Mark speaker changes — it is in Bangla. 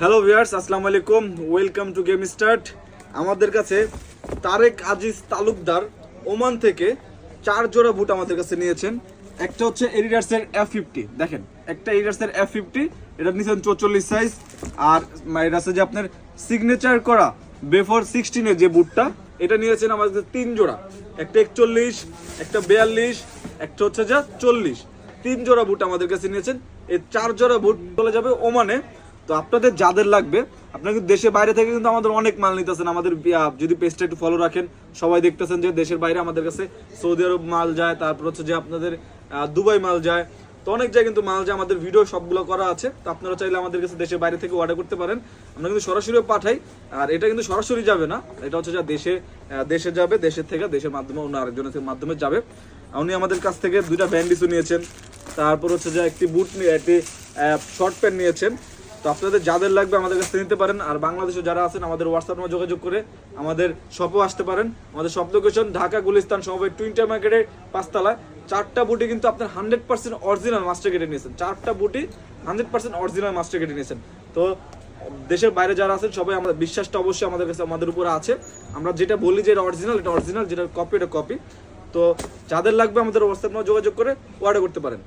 Speaker 1: হ্যালো ভিউয়ার্স, আসসালামু আলাইকুম, ওয়েলকাম টু গেম স্টার্ট। আমাদের কাছে তারেক আজিজ তালুকদার ওমান থেকে 4 জোড়া বুট আমাদের কাছে নিয়েছেন। একটা হচ্ছে এডিডাসের F50, দেখেন একটা এডিডাসের F50, এটা নিয়েছেন 44 সাইজ। আর এটা আছে যে আপনার সিগনেচার করা বেফোর 16 এর যে বুটটা, এটা নিয়েছেন আমাদের কাছে 3 জোড়া, একটা 41, একটা 42, একটা হচ্ছে যা 40, 3 জোড়া বুট আমাদের কাছে নিয়েছেন। এই 4 জোড়া বুট চলে যাবে ওমানে। তো আপনাদের যাদের লাগবে, আপনারা কিন্তু দেশের বাইরে থেকে কিন্তু আমাদের অনেক মাল নিতেছেন। আমাদের যদি পেজটা একটু ফলো রাখেন, সবাই দেখতেছেন যে দেশের বাইরে আমাদের কাছে সৌদি আরব মাল যায়, তারপর হচ্ছে যে আপনাদের দুবাই মাল যায়, তো অনেক জায়গায় কিন্তু মাল যায়। আমাদের ভিডিও সবগুলো করা আছে, তো আপনারা চাইলে আমাদের কাছে দেশের বাইরে থেকে অর্ডার করতে পারেন। আমরা কিন্তু সরাসরিও পাঠাই, আর এটা কিন্তু সরাসরি যাবে না, এটা হচ্ছে যা দেশে যাবে, দেশের থেকে দেশের মাধ্যমে অন্য আরেকজনের মাধ্যমে যাবে। উনি আমাদের কাছ থেকে 2টা ব্যান্ডিসও নিয়েছেন, তারপর হচ্ছে যে একটি বুট নিয়ে একটি শর্ট প্যান্ট নিয়েছেন। তো আপনাদের যাদের লাগবে আমাদের কাছে নিতে পারেন। আর বাংলাদেশে যারা আছেন আমাদের হোয়াটসঅ্যাপ নাম্বার যোগাযোগ করে আমাদের শপও আসতে পারেন। আমাদের শপ লোকেশন ঢাকা গুলিস্তান সমবায় টুইন মার্কেটের 5 তলায়। 4টা বুটি কিন্তু আপনার 100% অরিজিনাল মাস্টার কেটে নিয়েছেন। 4টা বুটি 100% অরিজিনাল মাস্টার কেটে নিয়েছেন। তো দেশের বাইরে যারা আছেন সবাই, আমাদের বিশ্বাসটা অবশ্যই আমাদের কাছে আমাদের উপরে আছে। আমরা যেটা বলি যে এটা অরিজিনাল, এটা অরিজিনাল, যেটা কপি এটা কপি। তো যাদের লাগবে আমাদের হোয়াটসঅ্যাপ নাম্বার যোগাযোগ করে অর্ডার করতে পারেন।